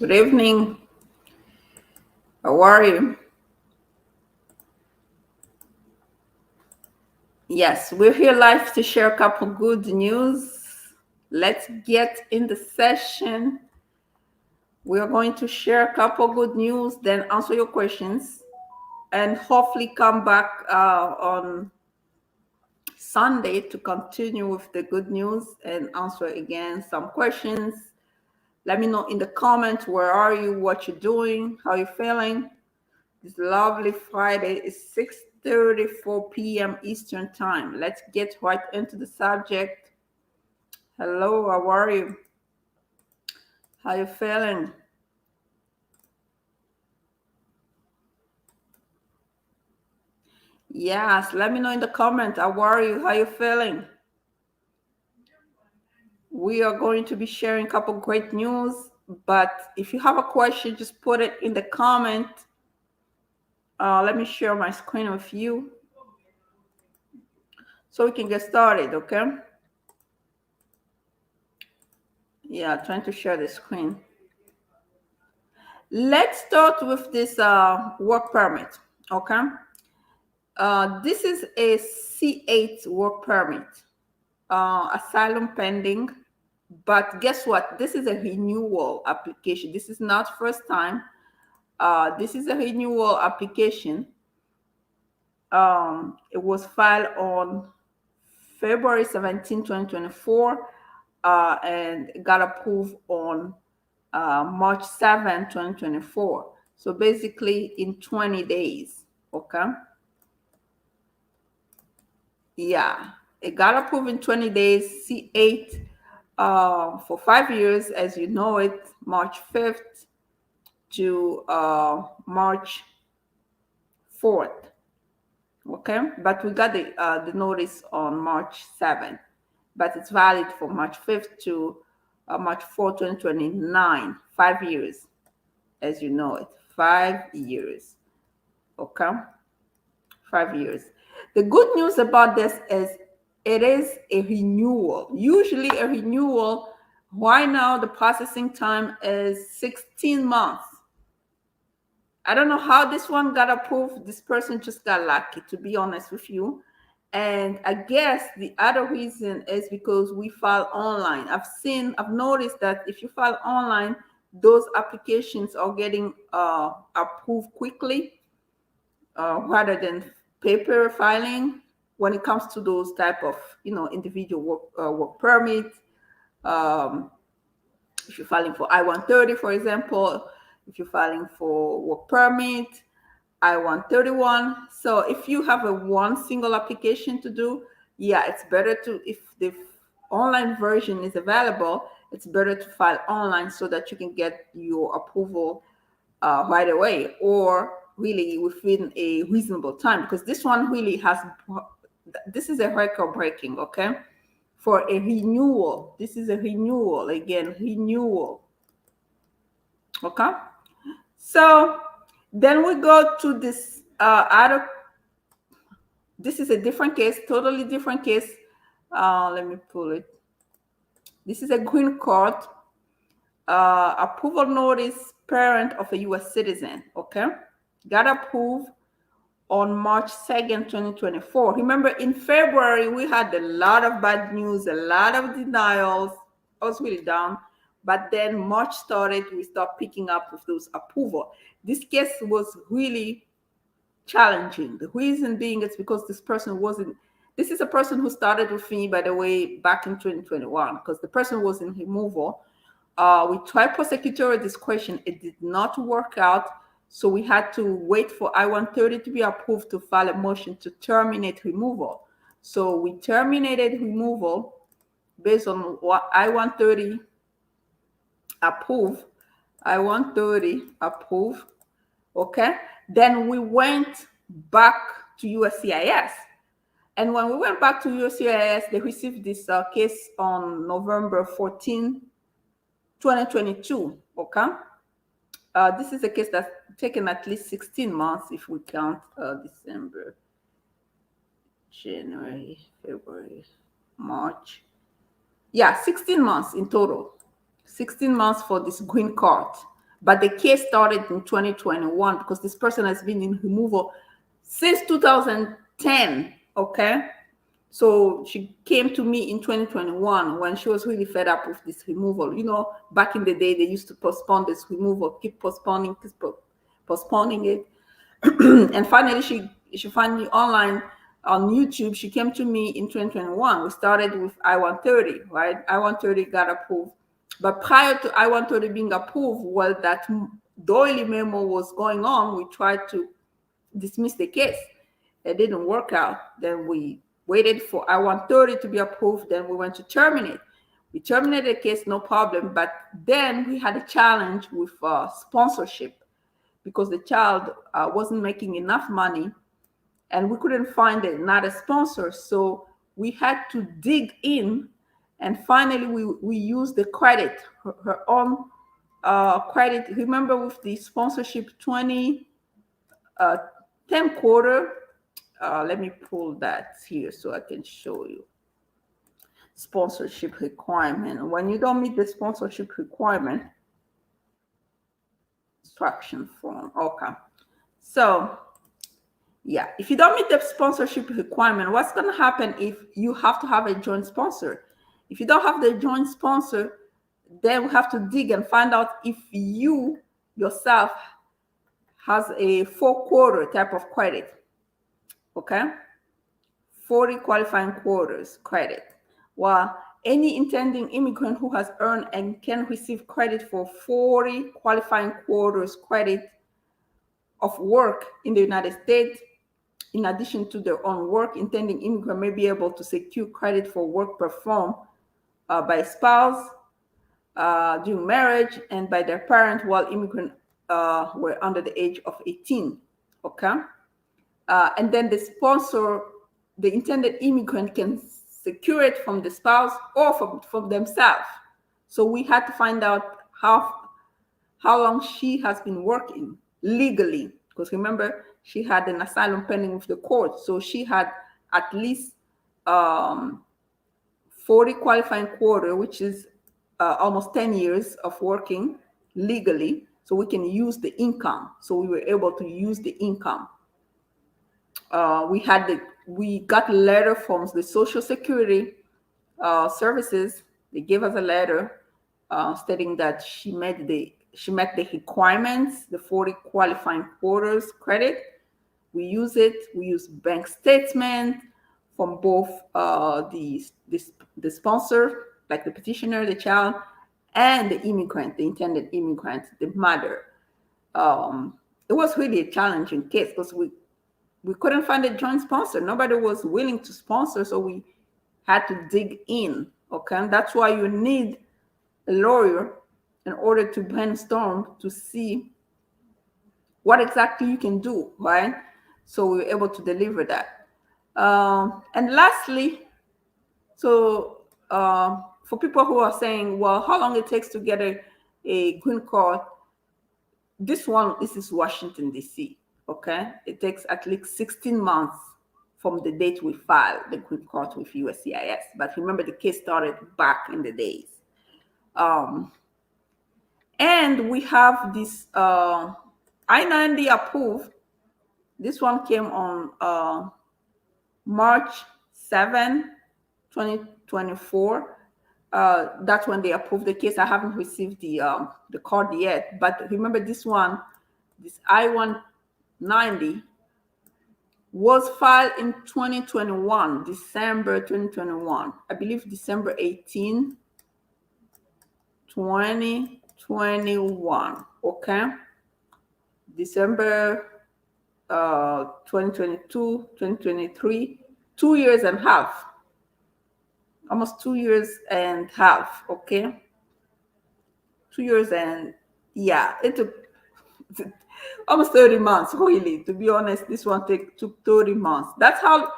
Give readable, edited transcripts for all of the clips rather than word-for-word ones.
Good evening. How are you? Yes, we're here live to share a couple good news. Let's get in the session. We are going to share a couple good news, then answer your questions, and hopefully come back on Sunday to continue with the good news and answer again some questions. Let me know in the comments, where are you, what you're doing, how you feeling. This lovely Friday is 6:34 p.m. Eastern Time. Let's get right into the subject. Hello, how are you? How you feeling? Yes, let me know in the comment. How are you? How you feeling? We are going to be sharing a couple great news, but if you have a question, just put it in the comment. Let me share my screen with you so we can get started, okay? Yeah, trying to share the screen. Let's start with this work permit, okay? This is a C8 work permit, asylum pending. But guess what? This is a renewal application. This is not first time. This is a renewal application. It was filed on February 17, 2024, and it got approved on March 7, 2024. So basically in 20 days, okay? Yeah, it got approved in 20 days, C8 for 5 years, as you know it, March 5th to March 4th, okay? But we got the notice on March 7th, but it's valid for March 5th to March 4th, 2029, 5 years, as you know it, 5 years, okay? 5 years. The good news about this is it is a renewal. Usually a renewal, right now the processing time is 16 months. I don't know how this one got approved. This person just got lucky, to be honest with you. And I guess the other reason is because we file online. I've noticed that if you file online, those applications are getting approved quickly rather than paper filing when it comes to those type of individual work permits. Um, if you're filing for I-130, for example, if you're filing for work permit, I-131. So if you have a one single application to do, yeah, it's better to, if the online version is available, it's better to file online so that you can get your approval right away, or really within a reasonable time, because this one really has, this is a record breaking, okay? For a renewal, this is a renewal, again, renewal, okay? So then we go to this other, this is a different case, totally different case. Let me pull it. This is a green card approval notice, parent of a U.S. citizen, okay? Got approved on March 2nd, 2024. Remember, in February, we had a lot of bad news, a lot of denials. I was really down. But then March started, we start picking up with those approval. This case was really challenging. The reason being it's because this person wasn't, this is a person who started with me, by the way, back in 2021, because the person was in removal. We tried prosecutorial discretion. It did not work out. So we had to wait for I-130 to be approved to file a motion to terminate removal. So we terminated removal based on what I-130 approved. I-130 approved, okay? Then we went back to USCIS. And when we went back to USCIS, they received this case on November 14, 2022, okay? This is a case that's taken at least 16 months if we count December, January, February, March. Yeah, 16 months in total. 16 months for this green card. But the case started in 2021 because this person has been in removal since 2010. Okay. So she came to me in 2021 when she was really fed up with this removal. You know, back in the day, they used to postpone this removal, keep postponing it. And finally, she found me online on YouTube. She came to me in 2021. We started with I-130, right? I-130 got approved. But prior to I-130 being approved, while that doily memo was going on, we tried to dismiss the case. It didn't work out. Then we waited for I-130 to be approved. Then we went to terminate. We terminated the case, no problem. But then we had a challenge with sponsorship because the child wasn't making enough money and we couldn't find another sponsor. So we had to dig in, and finally we used the credit, her own credit. Remember with the sponsorship 10 quarter, let me pull that here so I can show you. Sponsorship requirement. When you don't meet the sponsorship requirement, instruction form. Okay. So yeah, if you don't meet the sponsorship requirement, what's going to happen if you have to have a joint sponsor? If you don't have the joint sponsor, then we have to dig and find out if you yourself has a 4-quarter type of credit. Okay, 40 qualifying quarters credit. Well, any intending immigrant who has earned and can receive credit for 40 qualifying quarters credit of work in the United States, in addition to their own work, intending immigrant may be able to secure credit for work performed by a spouse during marriage and by their parent while immigrant were under the age of 18. Okay. And then the sponsor, the intended immigrant, can secure it from the spouse or from themselves. So we had to find out how long she has been working legally, because remember, she had an asylum pending with the court. So she had at least 40 qualifying quarter, which is almost 10 years of working legally. So we can use the income. So we were able to use the income. We got a letter from the Social Security Services. They gave us a letter stating that she met the requirements, the 40 qualifying quarters credit. We use it. We use bank statement from both the sponsor, like the petitioner, the child, and the immigrant, the intended immigrant, the mother. It was really a challenging case because we couldn't find a joint sponsor. Nobody was willing to sponsor, so we had to dig in. Okay, and that's why you need a lawyer in order to brainstorm to see what exactly you can do, right? So we were able to deliver that. And lastly, so for people who are saying, well, how long it takes to get a green card, this is Washington, D.C., okay? It takes at least 16 months from the date we file the green card with USCIS. But remember, the case started back in the days. And we have this I-90 approved. This one came on March 7, 2024. That's when they approved the case. I haven't received the card yet. But remember, this I-90 was filed in 2021, December 2021. I believe December 18, 2021. Okay. December 2022, 2023, 2 years and a half. Almost 2 years and a half. Okay. 2 years and it took almost 30 months, really. To be honest, this one took 30 months. That's how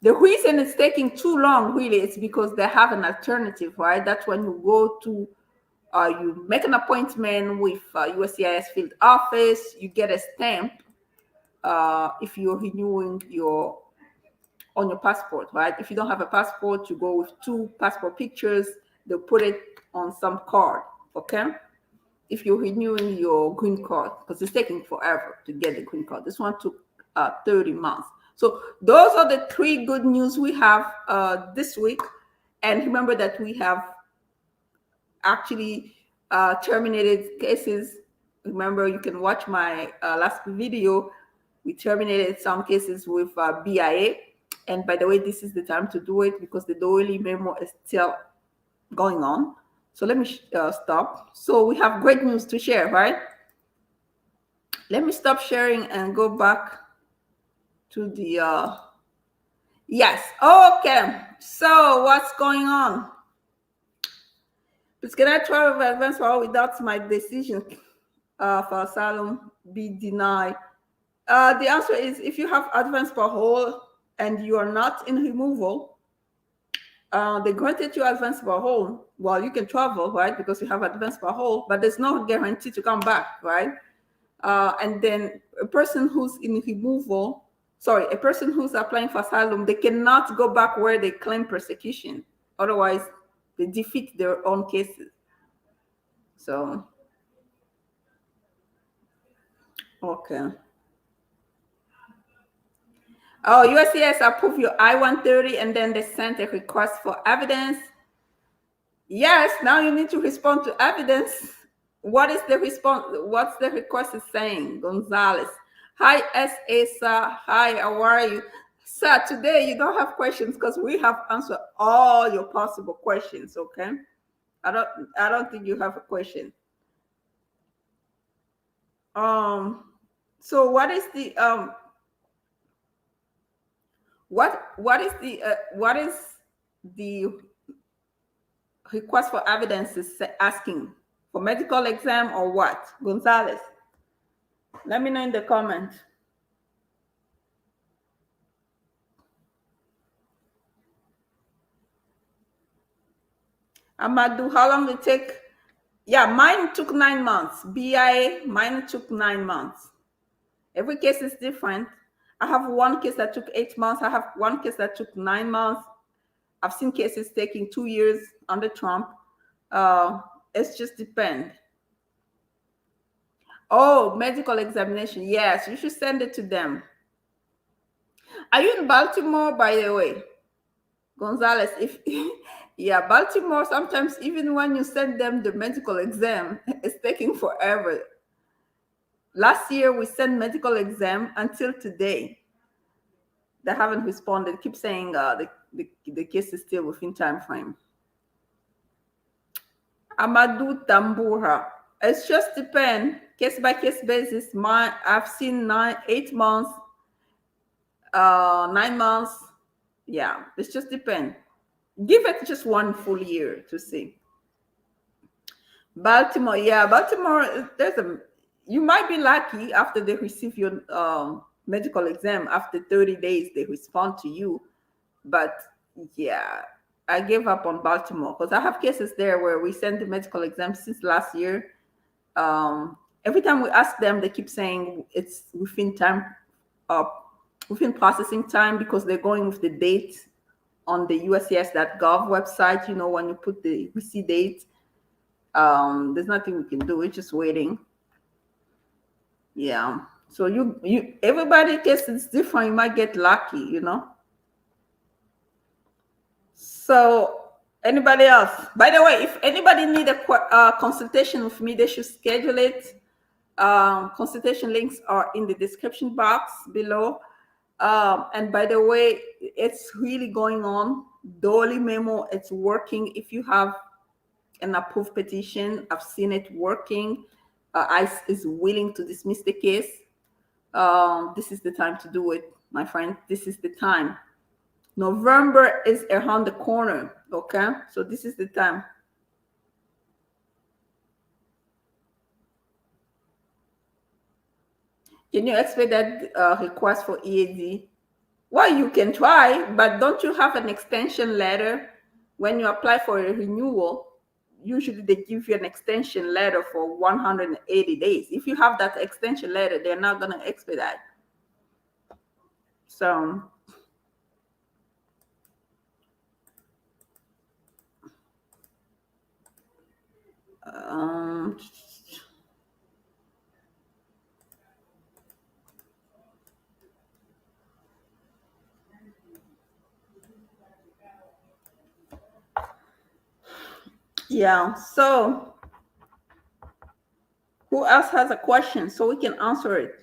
the reason it's taking too long, really, it's because they have an alternative, right? That's when you go to, you make an appointment with USCIS field office, you get a stamp if you're renewing on your passport, right? If you don't have a passport, you go with 2 passport pictures, they'll put it on some card, okay? if you're renewing your green card, because it's taking forever to get the green card. This one took 30 months. So those are the three good news we have this week. And remember that we have actually terminated cases. Remember, you can watch my last video. We terminated some cases with BIA. And by the way, this is the time to do it because the Doyle memo is still going on. So let me stop. So we have great news to share, right? Let me stop sharing and go back to the, yes, okay. So what's going on? Please can I travel advance parole without my decision for asylum be denied? The answer is if you have advance parole and you are not in removal, they granted you advance parole. Well, you can travel, right? Because you have advance parole, but there's no guarantee to come back, right? And then a person who's in removal, a person who's applying for asylum, they cannot go back where they claim persecution. Otherwise, they defeat their own cases. So, okay. Oh, USCIS approved your I-130 and then they sent a request for evidence. Yes, now you need to respond to evidence. What is the response? What's the request is saying? Gonzalez. Hi, Asa. Hi, how are you? Sir, today you don't have questions because we have answered all your possible questions, okay? I don't think you have a question. So what is the what is the request for evidence is asking for medical exam or what? Gonzalez, let me know in the comment. Amadou, how long did it take? Yeah, mine took 9 months. BIA, mine took 9 months. Every case is different. I have one case that took 8 months. I have one case that took 9 months. I've seen cases taking 2 years under Trump. It's just depend. Oh, medical examination. Yes, you should send it to them. Are you in Baltimore, by the way? Gonzalez, if yeah, Baltimore, sometimes even when you send them the medical exam, it's taking forever. Last year, we sent medical exam until today. They haven't responded. Keep saying the case is still within time frame. Amadou Tambura. It's just depend case by case basis. I've seen 8 months, 9 months. Yeah, it's just depend. Give it just 1 full year to see. Baltimore, yeah, Baltimore. You might be lucky after they receive your medical exam. After 30 days, they respond to you. But yeah, I gave up on Baltimore because I have cases there where we send the medical exam since last year. Every time we ask them, they keep saying it's within processing time because they're going with the date on the USCIS.gov website. You know, when you put the receipt date, there's nothing we can do. We're just waiting. Yeah. So everybody case is different. You might get lucky, you know. So anybody else? By the way, if anybody need a consultation with me, they should schedule it. Consultation links are in the description box below. And by the way, it's really going on. Dolly memo, it's working. If you have an approved petition, I've seen it working. ICE is willing to dismiss the case. This is the time to do it, my friend. This is the time. November is around the corner, okay? So this is the time. Can you expect that request for EAD? Well, you can try, but don't you have an extension letter when you apply for a renewal? Usually they give you an extension letter for 180 days. If you have that extension letter, they're not going to expedite. So Yeah. So who else has a question so we can answer it?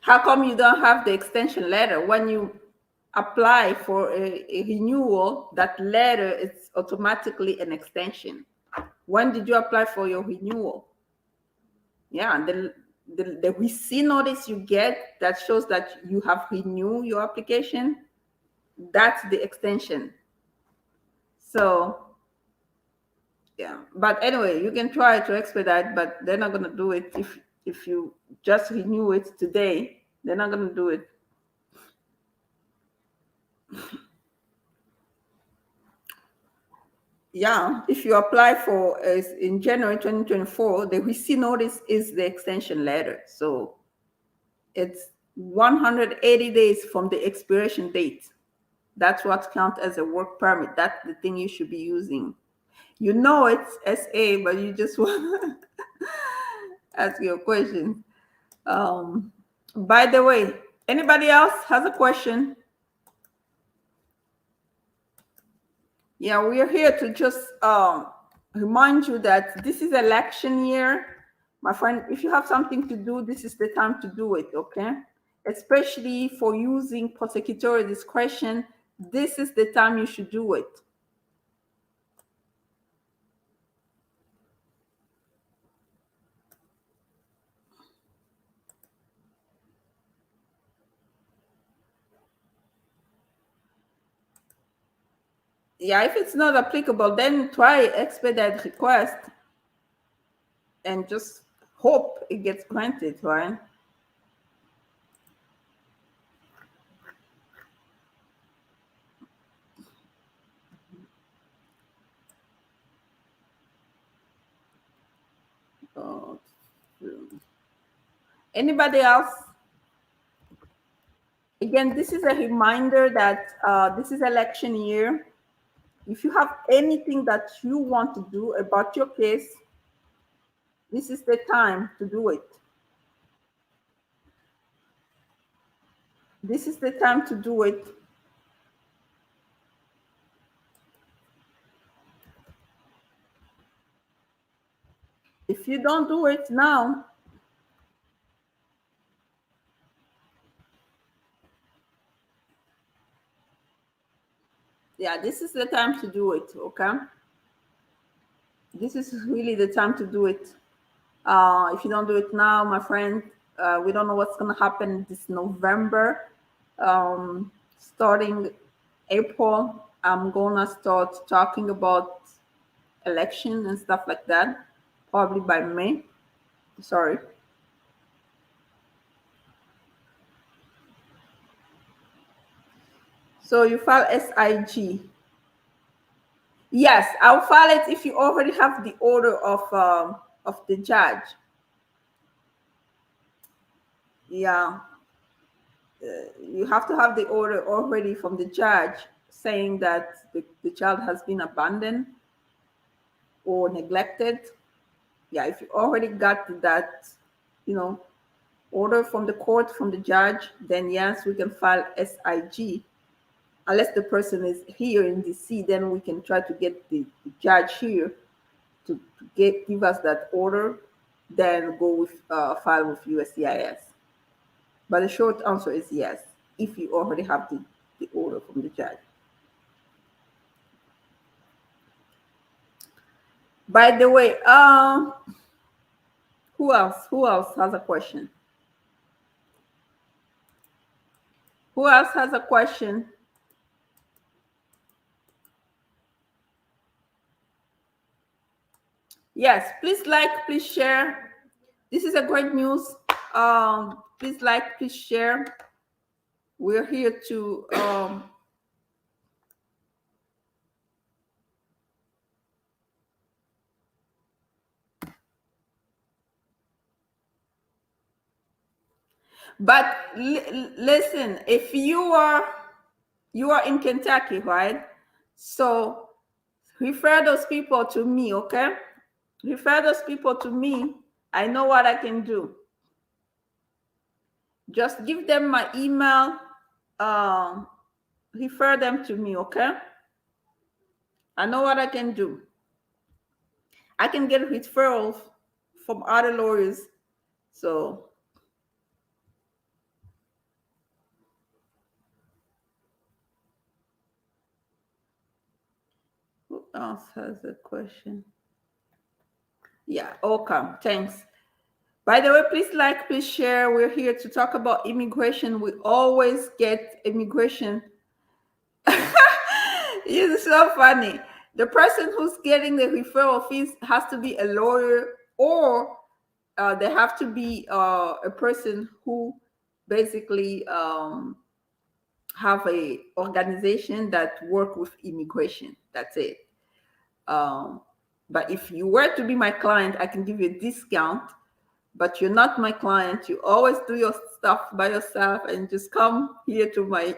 How come you don't have the extension letter when you apply for a renewal? That letter is automatically an extension. When did you apply for your renewal? Yeah, and the receipt notice you get that shows that you have renewed your application, that's the extension. So yeah, but anyway, you can try to expedite, but they're not gonna do it if you just renew it today. They're not gonna do it. Yeah, if you apply for in January 2024, the receipt notice is the extension letter. So it's 180 days from the expiration date. That's what counts as a work permit. That's the thing you should be using. You know it's SA, but you just want to ask your question. By the way, anybody else has a question? Yeah, we are here to just remind you that this is election year. My friend, if you have something to do, this is the time to do it, okay? Especially for using prosecutorial discretion, this is the time you should do it. Yeah, if it's not applicable, then try expedite request and just hope it gets granted, right? Uh, Anybody else? Again, this is a reminder that this is election year. If you have anything that you want to do about your case, this is the time to do it. This is the time to do it. If you don't do it now, yeah, this is the time to do it, okay? This is really the time to do it. If you don't do it now, my friend, we don't know what's going to happen this November. Starting April, I'm going to start talking about election and stuff like that, probably by May. Sorry. So you file SIG. Yes, I'll file it if you already have the order of the judge. Yeah, you have to have the order already from the judge saying that the child has been abandoned or neglected. Yeah, if you already got that, you know, order from the court, from the judge, then yes, we can file SIG. Unless the person is here in DC, then we can try to get the judge here to give us that order, then go with file with USCIS. But the short answer is yes, if you already have the order from the judge. By the way, who else? Who else has a question? Who else has a question? Yes, please like, please share. This is a great news. Please like, please share. We're here to but listen, if you are You are in Kentucky, right? So refer those people to me, okay? Refer those people to me. I know what I can do. Just give them my email. Refer them to me, okay? I know what I can do. I can get referrals from other lawyers. So who else has a question? Yeah, okay. Thanks. By the way, please like, please share. We're here to talk about immigration. We always get immigration. It's so funny. The person who's getting the referral fees has to be a lawyer, or they have to be a person who basically have a organization that work with immigration. That's it. Um, but if you were to be my client, I can give you a discount. But you're not my client. You always do your stuff by yourself and just come here to my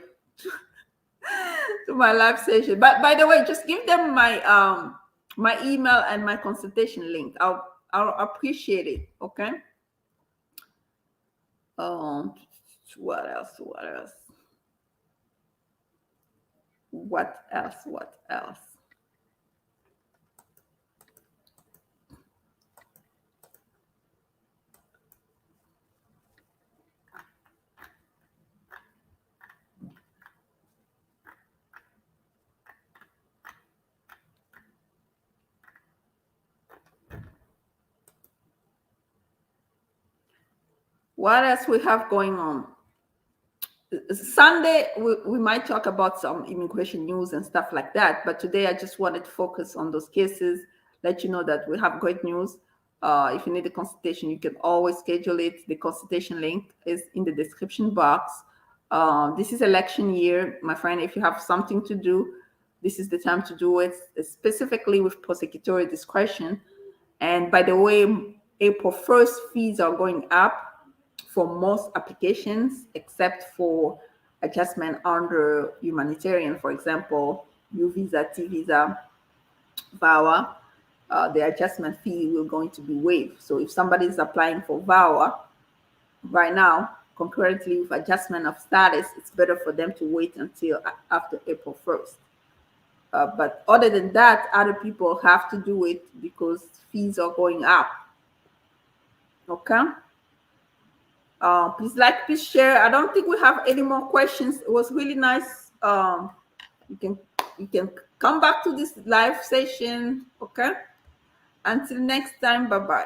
to my live session. But by the way, just give them my email and my consultation link. I'll appreciate it. Okay. What else? What else? What else? What else? What else we have going on? Sunday, we might talk about some immigration news and stuff like that. But today, I just wanted to focus on those cases, let you know that we have great news. If you need a consultation, you can always schedule it. The consultation link is in the description box. This is election year, my friend. If you have something to do, this is the time to do it, specifically with prosecutorial discretion. And by the way, April 1st, fees are going up for most applications, except for adjustment under humanitarian, for example, U visa, T visa, VAWA. The adjustment fee will going to be waived. So if somebody is applying for VAWA right now, concurrently with adjustment of status, it's better for them to wait until after April 1st. But other than that, other people have to do it because fees are going up. Okay. Please like, please share. I don't think we have any more questions. It was really nice. You can come back to this live session. Okay. Until next time. Bye bye.